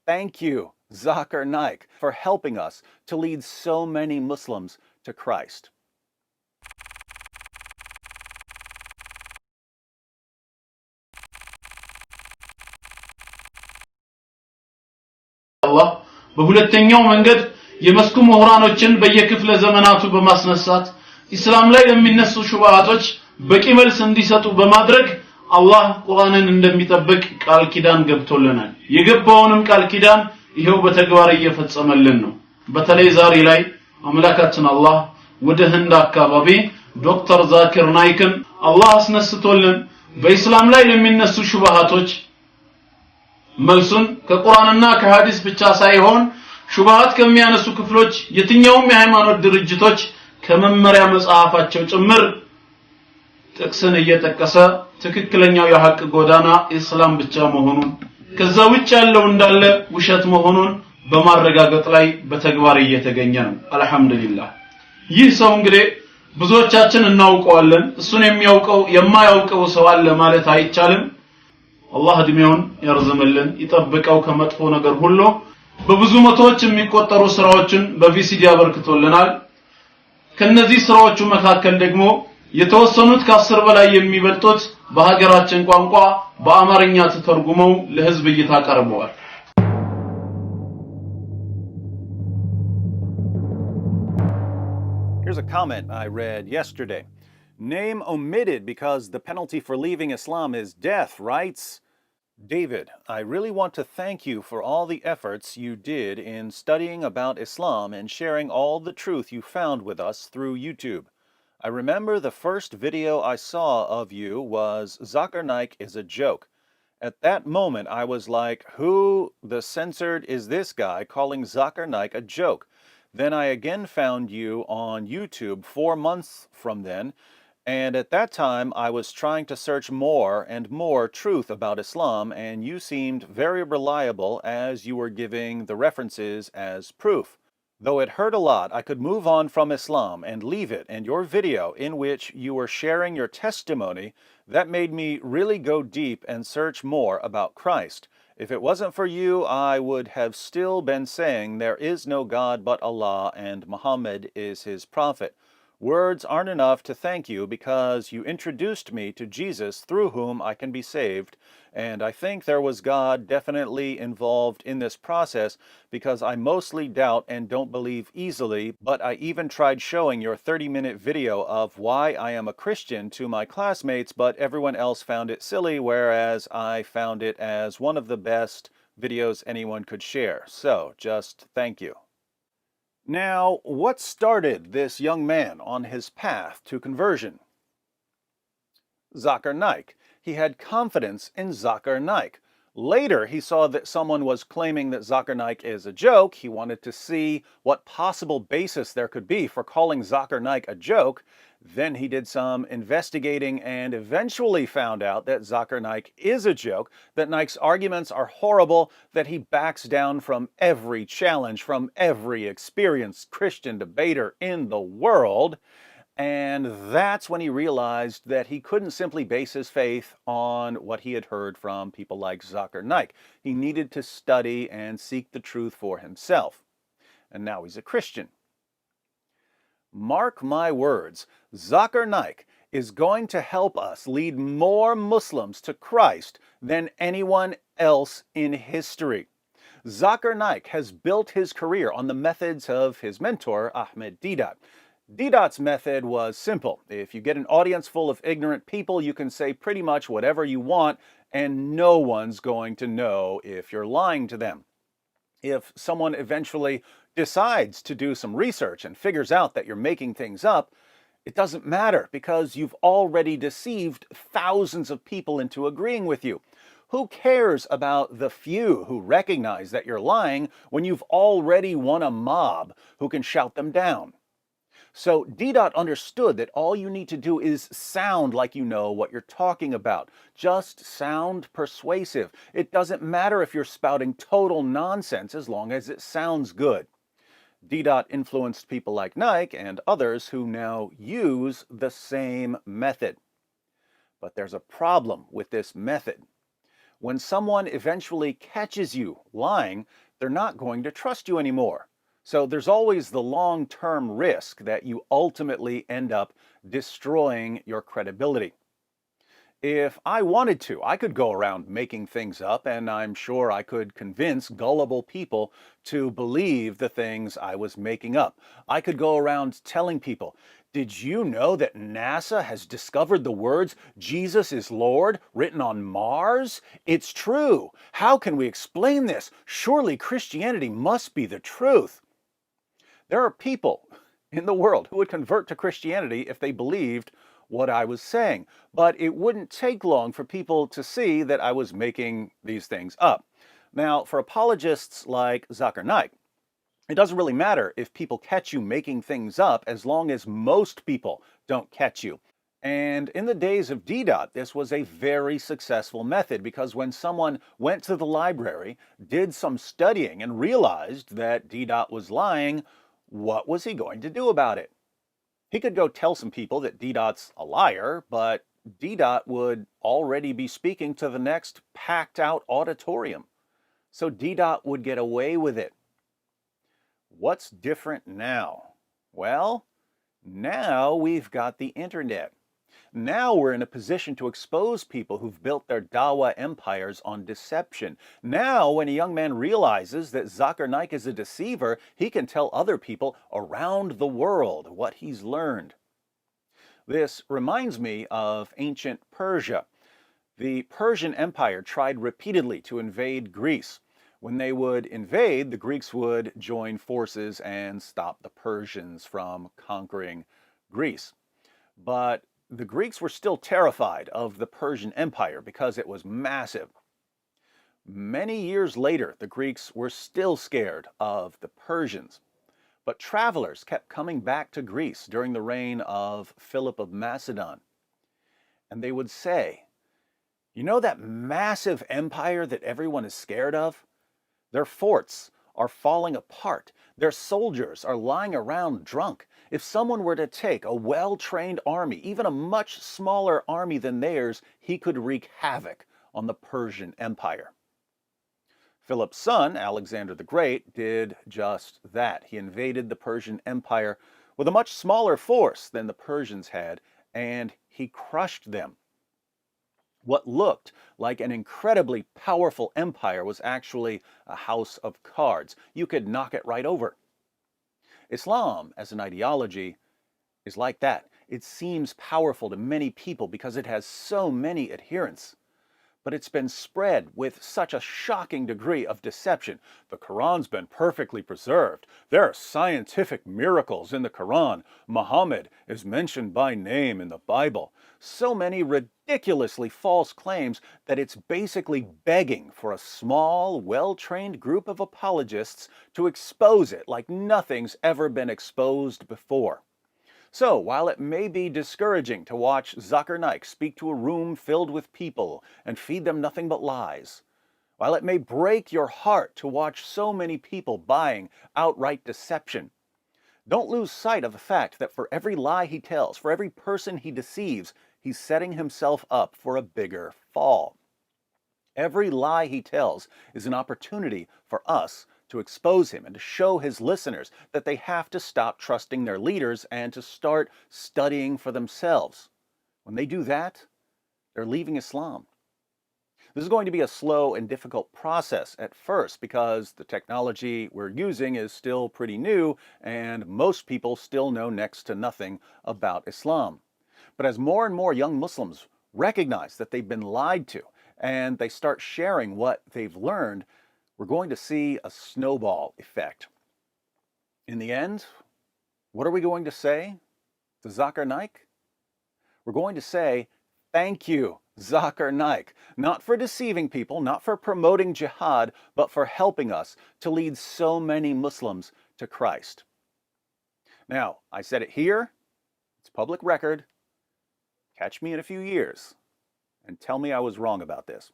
thank you, Zakir Naik, for helping us to lead so many Muslims to Christ. አላህ በሁለተኛው መንገድ የመስኩ ምሁራኖችን በየክፍለ ዘመናቱ በማስነሳት ኢስላም ላይ ለሚነሱ ሹብሃቶች በቂ መልስ እንዲሰጡ በማድረግ አላህ ቁርአንን እንደሚጠብቅ ቃል ኪዳን ገብቶልናል። የገባውንም ቃል ኪዳን ይሄው በተግባር እየፈጸመልን ነው። በተለይ ዛሬ ላይ አምላካችን አላህ ወደ ህንድ አካባቢ ዶክተር ዛኪር ናይክን አላህ አስነስቶልን በኢስላም ላይ ለሚነሱ ሹብሃቶች መልሱን ከቁርአንና ከሐዲስ ብቻ ሳይሆን ሹብሃት ከሚያነሱ ክፍሎች የትኛውም የሃይማኖት ድርጅቶች ከመመሪያ መጽሐፋቸው ጭምር ጥቅስን እየጠቀሰ ትክክለኛው የሐቅ ጎዳና ኢስላም ብቻ መሆኑን ከዛ ውጭ ያለው እንዳለ ውሸት መሆኑን በማረጋገጥ ላይ በተግባር እየተገኘ ነው። አልহামዱሊላህ። ይህ ሰው እንግዲህ ብዙዎቻችን እናውቀዋለን። እሱን የሚያውቀው የማያውቀው ሰው አለ ማለት አይቻልም። አላህ እድሜውን ያርዝምልን ይጠብቀው ከመጥፎ ነገር ሁሉ። በብዙ መቶዎች የሚቆጠሩ ስራዎችን በቪሲዲ አበርክቶልናል። ከነዚህ ስራዎቹ መካከል ደግሞ የተወሰኑት ከ10 በላይ የሚበልጡት በሀገራችን ቋንቋ በአማርኛ ተተርጉመው ለህዝብ እይታ ቀርበዋል። Here's a comment I read yesterday. Name omitted because the penalty for leaving Islam is death, writes David. I really want to thank you for all the efforts you did in studying about Islam and sharing all the truth you found with us through YouTube. I remember the first video I saw of you was Zakir Naik is a joke. At that moment I was like, who the censored is this guy calling Zakir Naik a joke? Then I again found you on YouTube 4 months from then. And at that time, I was trying to search more and more truth about Islam, and you seemed very reliable as you were giving the references as proof. Though it hurt a lot, I could move on from Islam and leave it, and your video in which you were sharing your testimony, that made me really go deep and search more about Christ. If it wasn't for you, I would have still been saying there is no God but Allah and Muhammad is his prophet. Words aren't enough to thank you because you introduced me to Jesus through whom I can be saved, and I think there was God definitely involved in this process because I mostly doubt and don't believe easily, but I even tried showing your 30-minute video of why I am a Christian to my classmates, but everyone else found it silly, whereas I found it as one of the best videos anyone could share. So, just thank you. Now, what started this young man on his path to conversion? Zakir Naik. He had confidence in Zakir Naik. Later, he saw that someone was claiming that Zakir Naik is a joke. He wanted to see what possible basis there could be for calling Zakir Naik a joke. Then he did some investigating and eventually found out that Zakir Naik is a joke, that Naik's arguments are horrible, that he backs down from every challenge, from every experienced Christian debater in the world. And that's when he realized that he couldn't simply base his faith on what he had heard from people like Zakir Naik. He needed to study and seek the truth for himself. And now he's a Christian. Mark my words, Zakir Naik is going to help us lead more Muslims to Christ than anyone else in history. Zakir Naik has built his career on the methods of his mentor, Ahmed Deedat. Deedat's method was simple. If you get an audience full of ignorant people, you can say pretty much whatever you want, and no one's going to know if you're lying to them. If someone eventually decides to do some research and figures out that you're making things up, it doesn't matter because you've already deceived thousands of people into agreeing with you. Who cares about the few who recognize that you're lying when you've already won a mob who can shout them down? So Deedat understood that all you need to do is sound like you know what you're talking about. Just sound persuasive. It doesn't matter if you're spouting total nonsense as long as it sounds good. Deedat influenced people like Naik and others who now use the same method. But there's a problem with this method. when someone eventually catches you lying, they're not going to trust you anymore. So there's always the long-term risk that you ultimately end up destroying your credibility. If I wanted to, I could go around making things up, and I'm sure I could convince gullible people to believe the things I was making up. I could go around telling people, did you know that NASA has discovered the words, Jesus is Lord, written on Mars? It's true. How can we explain this? Surely Christianity must be the truth. There are people in the world who would convert to Christianity if they believed what I was saying, but it wouldn't take long for people to see that I was making these things up. Now, for apologists like Zakir Naik, it doesn't really matter if people catch you making things up as long as most people don't catch you. And in the days of DDOT, this was a very successful method because when someone went to the library, did some studying, and realized that DDOT was lying, what was he going to do about it? He could go tell some people that DDOT's a liar, but DDOT would already be speaking to the next packed out auditorium. So DDOT would get away with it. What's different now? Well, now we've got the internet. Now we're in a position to expose people who've built their Dawa empires on deception. Now, when a young man realizes that Zakir Naik is a deceiver, he can tell other people around the world what he's learned. This reminds me of ancient Persia. The Persian Empire tried repeatedly to invade Greece. When they would invade, the Greeks would join forces and stop the Persians from conquering Greece. But the Greeks were still terrified of the Persian Empire because it was massive. Many years later, the Greeks were still scared of the Persians. But travelers kept coming back to Greece during the reign of Philip of Macedon. And they would say, you know that massive empire that everyone is scared of? Their forts are falling apart. Their soldiers are lying around drunk. If someone were to take a well-trained army, even a much smaller army than theirs, he could wreak havoc on the Persian Empire. Philip's son, Alexander the Great, did just that. He invaded the Persian Empire with a much smaller force than the Persians had, and he crushed them. What looked like an incredibly powerful empire was actually a house of cards. You could knock it right over. Islam, as an ideology, is like that. It seems powerful to many people because it has so many adherents. But it's been spread with such a shocking degree of deception. The Quran's been perfectly preserved. There are scientific miracles in the Quran. Muhammad is mentioned by name in the Bible. So many ridiculously false claims that it's basically begging for a small, well-trained group of apologists to expose it like nothing's ever been exposed before. So, while it may be discouraging to watch Zakir Naik speak to a room filled with people and feed them nothing but lies, while it may break your heart to watch so many people buying outright deception, don't lose sight of the fact that for every lie he tells, for every person he deceives, he's setting himself up for a bigger fall. Every lie he tells is an opportunity for us to expose him and to show his listeners that they have to stop trusting their leaders and to start studying for themselves. When they do that, they're leaving Islam. This is going to be a slow and difficult process at first because the technology we're using is still pretty new and most people still know next to nothing about Islam. But as more and more young Muslims recognize that they've been lied to and they start sharing what they've learned, we're going to see a snowball effect. In the end, what are we going to say to Zakir Naik? We're going to say, thank you, Zakir Naik, not for deceiving people, not for promoting jihad, but for helping us to lead so many Muslims to Christ. Now, I said it here, it's public record. Catch me in a few years and tell me I was wrong about this.